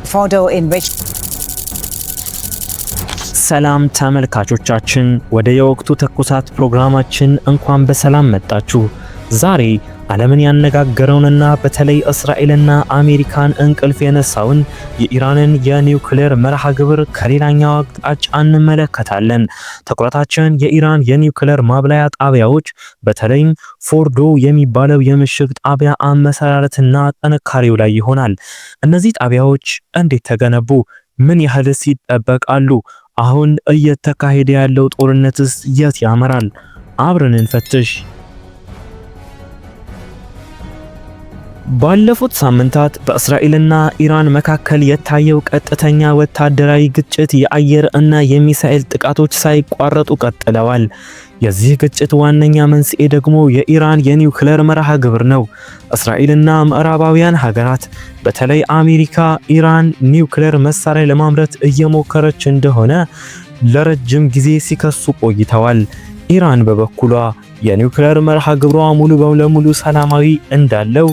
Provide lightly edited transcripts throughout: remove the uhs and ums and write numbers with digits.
Fordo enriched. ሰላም ተመልካቾቻችን፣ ወደ የወቅቱ ትኩሳት ፕሮግራማችን እንኳን በሰላም መጣችሁ። ዛሬ ዓለምን ያነጋገረውንና በተለይ እስራኤልና አሜሪካን እንቅልፍ የነሳውን የኢራንን የኒውክሌር መርሃ ግብር ከሌላኛው አቅጣጫ እንመለከታለን። ትኩረታችን የኢራን የኒውክሌር ማብላያ ጣቢያዎች በተለይም ፎርዶ የሚባለው የምሽግ ጣቢያ አመሰራረትና ጥንካሬው ላይ ይሆናል። እነዚህ ጣቢያዎች እንዴት ተገነቡ? ምን ያህልስ ይጠበቃሉ? አሁን እየተካሄደ ያለው ጦርነትስ የት ያመራል? አብረን እንፈትሽ። ባለፉት ሳምንታት በእስራኤልና ኢራን መካከል የታየው ቀጥተኛ ወታደራዊ ግጭት የአየር እና የሚሳኤል ጥቃቶች ሳይቋረጡ ቀጥለዋል። የዚህ ግጭት ዋነኛ መንስኤ ደግሞ የኢራን የኒውክሌር መርሃ ግብር ነው። እስራኤልና ምዕራባውያን ሀገራት በተለይ አሜሪካ ኢራን ኒውክሌር መሳሪያ ለማምረት እየሞከረች እንደሆነ ለረጅም ጊዜ ሲከሱ ቆይተዋል። ኢራን በበኩሏ የኒውክሌር መርሃ ግብሯ ሙሉ በሙሉ ሰላማዊ እንዳለው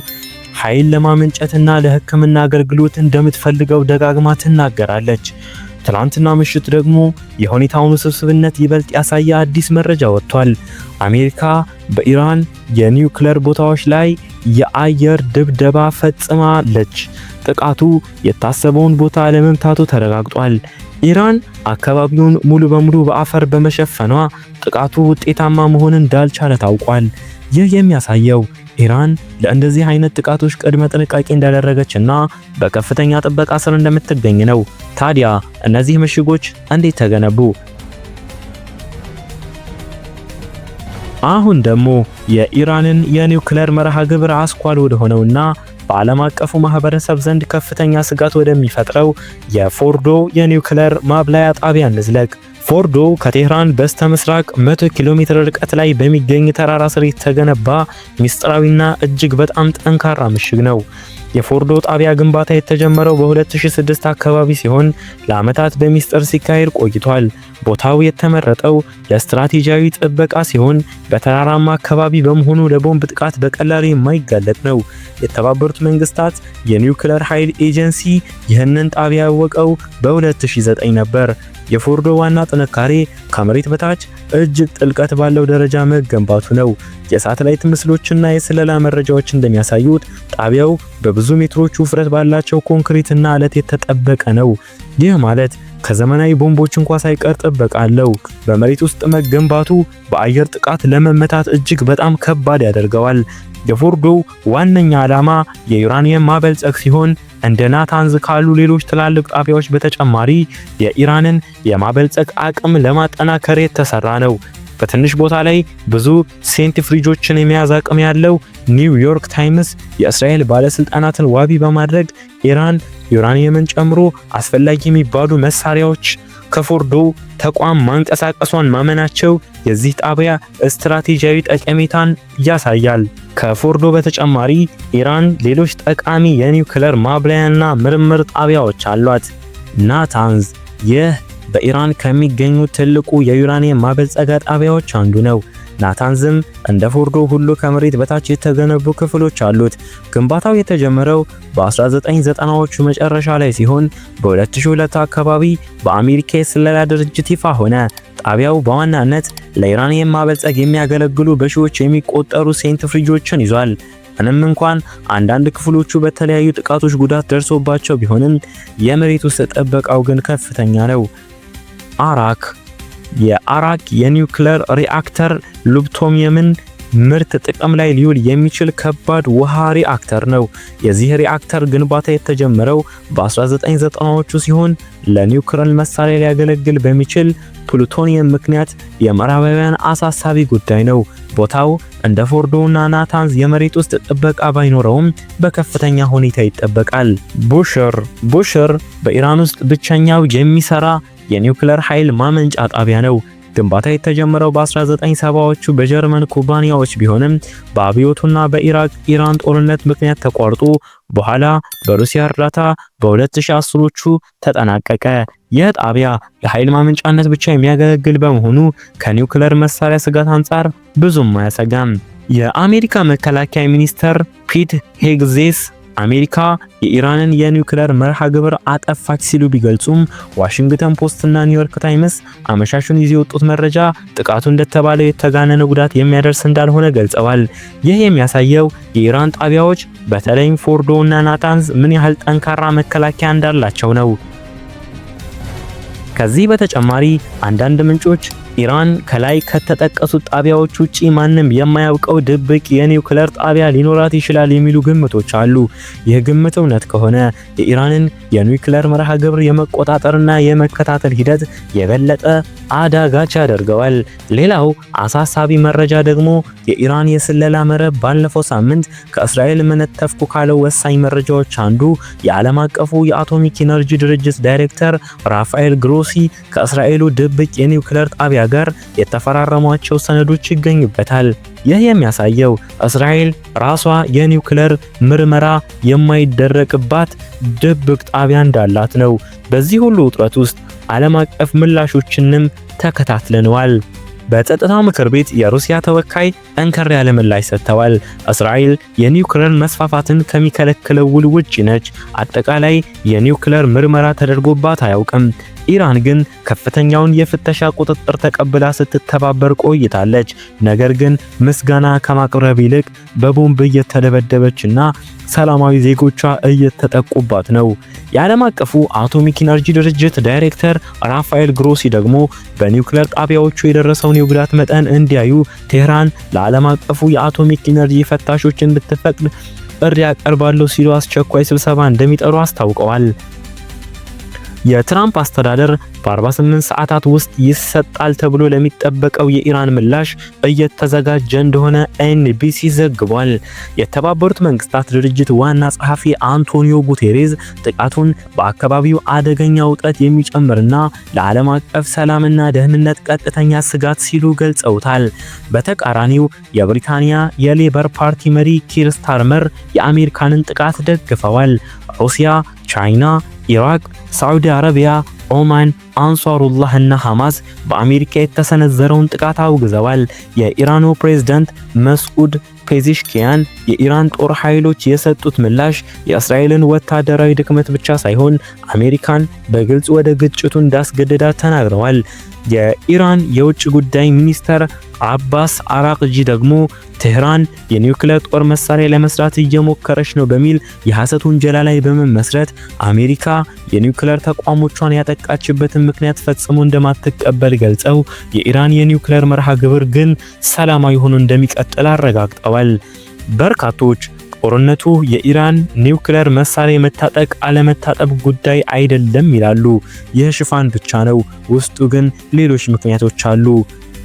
ኃይል ለማመንጨትና ለሕክምና አገልግሎት እንደምትፈልገው ደጋግማ ትናገራለች። ትናንትና ምሽት ደግሞ የሁኔታውን ውስብስብነት ይበልጥ ያሳየ አዲስ መረጃ ወጥቷል። አሜሪካ በኢራን የኒውክሌር ቦታዎች ላይ የአየር ድብደባ ፈጽማለች። ጥቃቱ የታሰበውን ቦታ ለመምታቱ ተረጋግጧል። ኢራን አካባቢውን ሙሉ በሙሉ በአፈር በመሸፈኗ ጥቃቱ ውጤታማ መሆን እንዳልቻለ ታውቋል። ይህ የሚያሳየው ኢራን ለእንደዚህ አይነት ጥቃቶች ቅድመ ጥንቃቄ እንዳደረገችና በከፍተኛ ጥበቃ ስር እንደምትገኝ ነው። ታዲያ እነዚህ ምሽጎች እንዴት ተገነቡ? አሁን ደግሞ የኢራንን የኒውክሌር መርሃ ግብር አስኳል ወደ ሆነውና በዓለም አቀፉ ማህበረሰብ ዘንድ ከፍተኛ ስጋት ወደሚፈጥረው የፎርዶ የኒውክሌር ማብላያ ጣቢያ እንዝለቅ። ፎርዶ ከቴህራን በስተ ምስራቅ 100 ኪሎ ሜትር ርቀት ላይ በሚገኝ ተራራ ስር የተገነባ ሚስጥራዊና እጅግ በጣም ጠንካራ ምሽግ ነው። የፎርዶ ጣቢያ ግንባታ የተጀመረው በ2006 አካባቢ ሲሆን ለዓመታት በሚስጥር ሲካሄድ ቆይቷል። ቦታው የተመረጠው ለስትራቴጂያዊ ጥበቃ ሲሆን በተራራማ አካባቢ በመሆኑ ለቦምብ ጥቃት በቀላሉ የማይጋለጥ ነው። የተባበሩት መንግስታት የኒውክሌር ኃይል ኤጀንሲ ይህንን ጣቢያ ያወቀው በ2009 ነበር። የፎርዶ ዋና ጥንካሬ ከመሬት በታች እጅግ ጥልቀት ባለው ደረጃ መገንባቱ ነው። የሳተላይት ምስሎችና የስለላ መረጃዎች እንደሚያሳዩት ጣቢያው በብዙ ሜትሮች ውፍረት ባላቸው ኮንክሪትና አለት የተጠበቀ ነው። ይህ ማለት ከዘመናዊ ቦምቦች እንኳን ሳይቀር ጥበቃ አለው። በመሬት ውስጥ መገንባቱ በአየር ጥቃት ለመመታት እጅግ በጣም ከባድ ያደርገዋል። የፎርዶ ዋነኛ ዓላማ የዩራኒየም ማበልጸግ ሲሆን እንደ ናታንዝ ካሉ ሌሎች ትላልቅ ጣቢያዎች በተጨማሪ የኢራንን የማበልጸግ አቅም ለማጠናከር የተሰራ ነው። በትንሽ ቦታ ላይ ብዙ ሴንትሪፍሪጆችን የመያዝ አቅም ያለው ኒውዮርክ ታይምስ የእስራኤል ባለስልጣናትን ዋቢ በማድረግ ኢራን ዩራኒየምን ጨምሮ አስፈላጊ የሚባሉ መሳሪያዎች ከፎርዶ ተቋም ማንቀሳቀሷን ማመናቸው የዚህ ጣቢያ ስትራቴጂያዊ ጠቀሜታን ያሳያል። ከፎርዶ በተጨማሪ ኢራን ሌሎች ጠቃሚ የኒውክሌር ማብላያና ምርምር ጣቢያዎች አሏት። ናታንዝ ይህ በኢራን ከሚገኙ ትልቁ የዩራኒየም ማበልጸጊያ ጣቢያዎች አንዱ ነው። ናታንዝም እንደ ፎርዶ ሁሉ ከመሬት በታች የተገነቡ ክፍሎች አሉት። ግንባታው የተጀመረው በ1990ዎቹ መጨረሻ ላይ ሲሆን በ2002 አካባቢ በአሜሪካ የስለላ ድርጅት ይፋ ሆነ። ጣቢያው በዋናነት ለዩራኒየም ማበልጸግ የሚያገለግሉ በሺዎች የሚቆጠሩ ሴንትሪፍሪጆችን ይዟል። ምንም እንኳን አንዳንድ ክፍሎቹ በተለያዩ ጥቃቶች ጉዳት ደርሶባቸው ቢሆንም የመሬት ውስጥ ጥበቃው ግን ከፍተኛ ነው። አራክ የአራክ የኒውክሌር ሪአክተር ሉፕቶኒየምን ምርት ጥቅም ላይ ሊውል የሚችል ከባድ ውሃ ሪአክተር ነው። የዚህ ሪአክተር ግንባታ የተጀመረው በ1990ዎቹ ሲሆን ለኒውክሌር መሳሪያ ሊያገለግል በሚችል ፕሉቶኒየም ምክንያት የምዕራባውያን አሳሳቢ ጉዳይ ነው። ቦታው እንደ ፎርዶና ናታንዝ የመሬት ውስጥ ጥበቃ ባይኖረውም በከፍተኛ ሁኔታ ይጠበቃል። ቡሽር በኢራን ውስጥ ብቸኛው የሚሰራ የኒውክሌር ኃይል ማመንጫ ጣቢያ ነው። ግንባታ የተጀመረው በ1970ዎቹ በጀርመን ኩባንያዎች ቢሆንም በአብዮቱና በኢራን ጦርነት ምክንያት ተቋርጦ በኋላ በሩሲያ እርዳታ በ2010ዎቹ ተጠናቀቀ። ይህ ጣቢያ ለኃይል ማመንጫነት ብቻ የሚያገለግል በመሆኑ ከኒውክሌር መሳሪያ ስጋት አንጻር ብዙም አያሰጋም። የአሜሪካ መከላከያ ሚኒስተር ፒት ሄግሴስ አሜሪካ የኢራንን የኒውክሌር መርሃ ግብር አጠፋች ሲሉ ቢገልጹም ዋሽንግተን ፖስት እና ኒውዮርክ ታይምስ አመሻሹን ይዘው የወጡት መረጃ ጥቃቱ እንደተባለው የተጋነነ ጉዳት የሚያደርስ እንዳልሆነ ገልጸዋል። ይህ የሚያሳየው የኢራን ጣቢያዎች በተለይም ፎርዶ እና ናታንዝ ምን ያህል ጠንካራ መከላከያ እንዳላቸው ነው። ከዚህ በተጨማሪ አንዳንድ ምንጮች ኢራን ከላይ ከተጠቀሱት ጣቢያዎች ውጪ ማንም የማያውቀው ድብቅ የኒውክሌር ጣቢያ ሊኖራት ይችላል የሚሉ ግምቶች አሉ። ይህ ግምት እውነት ከሆነ የኢራንን የኒውክሌር መርሃ ግብር የመቆጣጠርና የመከታተል ሂደት የበለጠ አዳጋች ያደርገዋል። ሌላው አሳሳቢ መረጃ ደግሞ የኢራን የስለላ መረብ ባለፈው ሳምንት ከእስራኤል መነተፍኩ ካለው ወሳኝ መረጃዎች አንዱ የዓለም አቀፉ የአቶሚክ ኢነርጂ ድርጅት ዳይሬክተር ራፋኤል ግሮሲ ከእስራኤሉ ድብቅ የኒውክሌር ጣቢያ ጋር የተፈራረሟቸው ሰነዶች ይገኙበታል። ይህ የሚያሳየው እስራኤል ራሷ የኒውክሌር ምርመራ የማይደረግባት ድብቅ ጣቢያ እንዳላት ነው። በዚህ ሁሉ ውጥረት ውስጥ ዓለም አቀፍ ምላሾችንም ተከታትለናል። በጸጥታው ምክር ቤት የሩሲያ ተወካይ ጠንከር ያለ ምላሽ ሰጥተዋል። እስራኤል የኒውክሌር መስፋፋትን ከሚከለክለው ውል ውጪ ነች። አጠቃላይ የኒውክሌር ምርመራ ተደርጎባት አያውቅም። ኢራን ግን ከፍተኛውን የፍተሻ ቁጥጥር ተቀብላ ስትተባበር ቆይታለች። ነገር ግን ምስጋና ከማቅረብ ይልቅ በቦምብ እየተደበደበችና ሰላማዊ ዜጎቿ እየተጠቁባት ነው። የዓለም አቀፉ አቶሚክ ኢነርጂ ድርጅት ዳይሬክተር ራፋኤል ግሮሲ ደግሞ በኒውክሌር ጣቢያዎቹ የደረሰውን የጉዳት መጠን እንዲያዩ ቴህራን ለዓለም አቀፉ የአቶሚክ ኢነርጂ ፈታሾች እንድትፈቅድ ጥሪ ያቀርባሉ ሲሉ አስቸኳይ ስብሰባ እንደሚጠሩ አስታውቀዋል። የትራምፕ አስተዳደር በ48 ሰዓታት ውስጥ ይሰጣል ተብሎ ለሚጠበቀው የኢራን ምላሽ እየተዘጋጀ እንደሆነ ኤንቢሲ ዘግቧል። የተባበሩት መንግስታት ድርጅት ዋና ጸሐፊ አንቶኒዮ ጉቴሬዝ ጥቃቱን በአካባቢው አደገኛ ውጥረት የሚጨምርና ለዓለም አቀፍ ሰላምና ደህንነት ቀጥተኛ ስጋት ሲሉ ገልጸውታል። በተቃራኒው የብሪታንያ የሌበር ፓርቲ መሪ ኪር ስታርመር የአሜሪካንን ጥቃት ደግፈዋል። ሩሲያ፣ ቻይና፣ ኢራቅ፣ ሳዑዲ አረቢያ፣ ኦማን፣ አንሷሩላህ እና ሐማስ በአሜሪካ የተሰነዘረውን ጥቃት አውግዘዋል። የኢራኑ ፕሬዝዳንት መስዑድ ፔዜሽኪያን የኢራን ጦር ኃይሎች የሰጡት ምላሽ የእስራኤልን ወታደራዊ ድክመት ብቻ ሳይሆን አሜሪካን በግልጽ ወደ ግጭቱ እንዳስገደዳት ተናግረዋል። የኢራን የውጭ ጉዳይ ሚኒስተር አባስ አራቅጂ ደግሞ ቴህራን የኒውክሌር ጦር መሳሪያ ለመስራት እየሞከረች ነው በሚል የሐሰት ውንጀላ ላይ በመመስረት አሜሪካ የኒውክሌር ተቋሞቿን ያጠቃችበትን ምክንያት ፈጽሞ እንደማትቀበል ገልጸው የኢራን የኒውክሌር መርሃ ግብር ግን ሰላማዊ ሆኖ እንደሚቀጥል አረጋግጠዋል። በርካቶች ጦርነቱ የኢራን ኒውክሌር መሳሪያ መታጠቅ አለመታጠቅ ጉዳይ አይደለም ይላሉ። ይህ ሽፋን ብቻ ነው፣ ውስጡ ግን ሌሎች ምክንያቶች አሉ።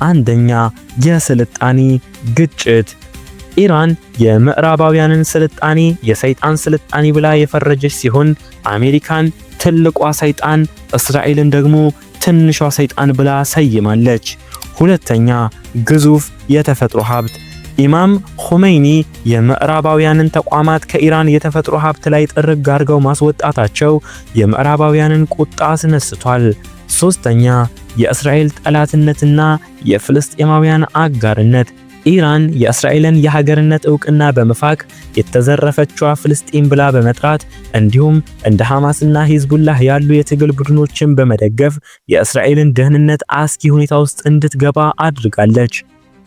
አንደኛ፣ የስልጣኔ ግጭት። ኢራን የምዕራባውያንን ስልጣኔ የሰይጣን ስልጣኔ ብላ የፈረጀች ሲሆን አሜሪካን ትልቋ ሰይጣን፣ እስራኤልን ደግሞ ትንሿ ሰይጣን ብላ ሰይማለች። ሁለተኛ፣ ግዙፍ የተፈጥሮ ሀብት። ኢማም ኹመይኒ የምዕራባውያንን ተቋማት ከኢራን የተፈጥሮ ሀብት ላይ ጥርግ አድርገው ማስወጣታቸው የምዕራባውያንን ቁጣ አስነስቷል። ሶስተኛ፣ የእስራኤል ጠላትነትና የፍልስጤማውያን አጋርነት። ኢራን የእስራኤልን የሀገርነት ዕውቅና በመፋቅ የተዘረፈችዋ ፍልስጤም ብላ በመጥራት እንዲሁም እንደ ሐማስና ሂዝቡላህ ያሉ የትግል ቡድኖችን በመደገፍ የእስራኤልን ደህንነት አስጊ ሁኔታ ውስጥ እንድትገባ አድርጋለች።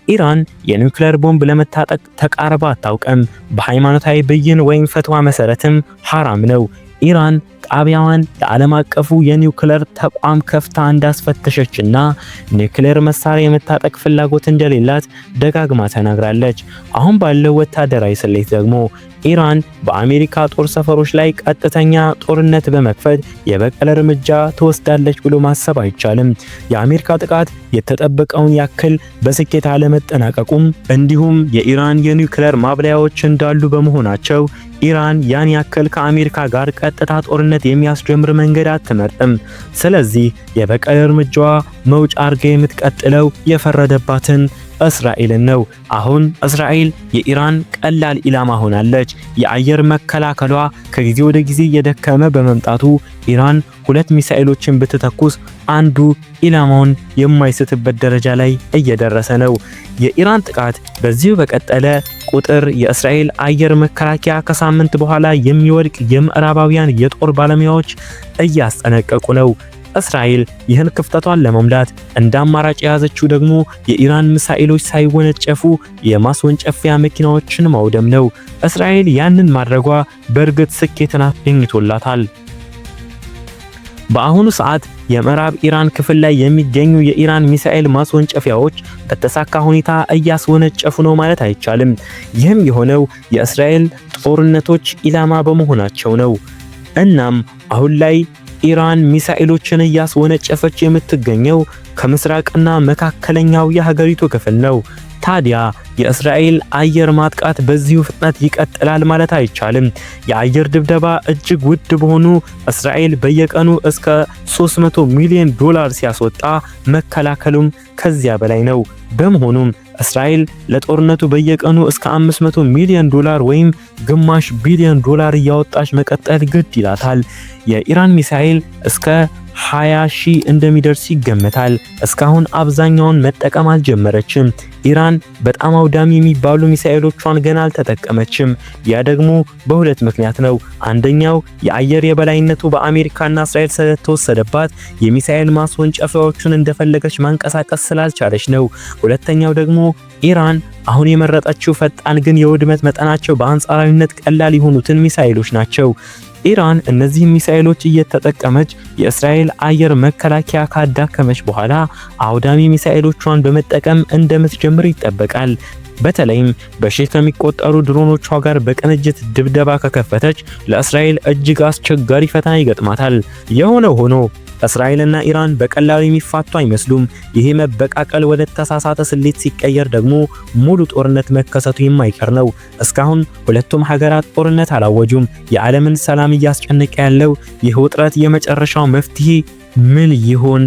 ኢራን የኒውክሌር ቦምብ ለመታጠቅ ተቃርባ አታውቅም። በሃይማኖታዊ ብይን ወይም ፈትዋ መሰረትም ሐራም ነው። ኢራን ጣቢያዋን ለዓለም አቀፉ የኒውክሌር ተቋም ከፍታ እንዳስፈተሸችና ኒውክሌር መሳሪያ የመታጠቅ ፍላጎት እንደሌላት ደጋግማ ተናግራለች። አሁን ባለው ወታደራዊ ስሌት ደግሞ ኢራን በአሜሪካ ጦር ሰፈሮች ላይ ቀጥተኛ ጦርነት በመክፈት የበቀል እርምጃ ትወስዳለች ብሎ ማሰብ አይቻልም። የአሜሪካ ጥቃት የተጠበቀውን ያክል በስኬት አለመጠናቀቁም እንዲሁም የኢራን የኒውክሌር ማብለያዎች እንዳሉ በመሆናቸው ኢራን ያን ያክል ከአሜሪካ ጋር ቀጥታ ጦርነት የሚያስጀምር መንገድ አትመርጥም። ስለዚህ የበቀል እርምጃዋ መውጫ አርጋ የምትቀጥለው የፈረደባትን እስራኤልን ነው። አሁን እስራኤል የኢራን ቀላል ኢላማ ሆናለች። የአየር መከላከሏ ከጊዜ ወደ ጊዜ እየደከመ በመምጣቱ ኢራን 2 ሚሳኤሎችን ብትተኩስ አንዱ ኢላማውን የማይስትበት ደረጃ ላይ እየደረሰ ነው። የኢራን ጥቃት በዚሁ በቀጠለ ቁጥር የእስራኤል አየር መከላከያ ከሳምንት በኋላ የሚወድቅ የምዕራባውያን የጦር ባለሙያዎች እያስጠነቀቁ ነው። እስራኤል ይህን ክፍተቷን ለመሙላት እንደ አማራጭ የያዘችው ደግሞ የኢራን ሚሳኤሎች ሳይወነጨፉ የማስወንጨፊያ መኪናዎችን ማውደም ነው። እስራኤል ያንን ማድረጓ በእርግጥ ስኬትን አስገኝቶላታል። በአሁኑ ሰዓት የምዕራብ ኢራን ክፍል ላይ የሚገኙ የኢራን ሚሳኤል ማስወንጨፊያዎች በተሳካ ሁኔታ እያስወነጨፉ ነው ማለት አይቻልም። ይህም የሆነው የእስራኤል ጦርነቶች ኢላማ በመሆናቸው ነው። እናም አሁን ላይ ኢራን ሚሳኤሎችን እያስወነጨፈች የምትገኘው ከምስራቅና መካከለኛው የሀገሪቱ ክፍል ነው። ታዲያ የእስራኤል አየር ማጥቃት በዚሁ ፍጥነት ይቀጥላል ማለት አይቻልም። የአየር ድብደባ እጅግ ውድ በሆኑ እስራኤል በየቀኑ እስከ $300 ሚሊዮን ሲያስወጣ መከላከሉም ከዚያ በላይ ነው። በመሆኑም እስራኤል ለጦርነቱ በየቀኑ እስከ $500 ሚሊዮን ወይም ግማሽ ቢሊዮን ዶላር እያወጣች መቀጠል ግድ ይላታል። የኢራን ሚሳኤል እስከ 20,000 እንደሚደርስ ይገመታል። እስካሁን አብዛኛውን መጠቀም አልጀመረችም። ኢራን በጣም አውዳሚ የሚባሉ ሚሳኤሎቿን ገና አልተጠቀመችም። ያ ደግሞ በሁለት ምክንያት ነው። አንደኛው የአየር የበላይነቱ በአሜሪካና እስራኤል ስለተወሰደባት የሚሳኤል ማስወንጨፊያዎቹን እንደፈለገች ማንቀሳቀስ ስላልቻለች ነው። ሁለተኛው ደግሞ ኢራን አሁን የመረጠችው ፈጣን ግን የውድመት መጠናቸው በአንጻራዊነት ቀላል የሆኑትን ሚሳኤሎች ናቸው። ኢራን እነዚህ ሚሳኤሎች እየተጠቀመች የእስራኤል አየር መከላከያ ካዳከመች በኋላ አውዳሚ ሚሳኤሎቿን በመጠቀም እንደምትጀምር ይጠበቃል። በተለይም በሺህ ከሚቆጠሩ ድሮኖቿ ጋር በቅንጅት ድብደባ ከከፈተች ለእስራኤል እጅግ አስቸጋሪ ፈተና ይገጥማታል። የሆነው ሆኖ እስራኤልና ኢራን በቀላሉ የሚፋቱ አይመስሉም። ይሄ መበቃቀል ወደ ተሳሳተ ስሌት ሲቀየር ደግሞ ሙሉ ጦርነት መከሰቱ የማይቀር ነው። እስካሁን ሁለቱም ሀገራት ጦርነት አላወጁም። የዓለምን ሰላም እያስጨነቀ ያለው ይህ ውጥረት የመጨረሻው መፍትሄ ምን ይሆን?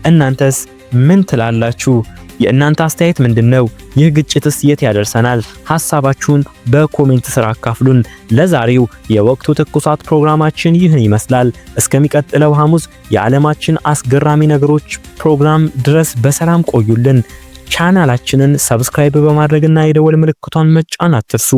እናንተስ ምን ትላላችሁ? የእናንተ አስተያየት ምንድነው? ይህ ግጭትስ የት ያደርሰናል? ሐሳባችሁን በኮሜንት ስር አካፍሉን። ለዛሬው የወቅቱ ትኩሳት ፕሮግራማችን ይህን ይመስላል። እስከሚቀጥለው ሐሙስ የዓለማችን አስገራሚ ነገሮች ፕሮግራም ድረስ በሰላም ቆዩልን። ቻናላችንን ሰብስክራይብ በማድረግና የደወል ምልክቷን መጫን አትርሱ።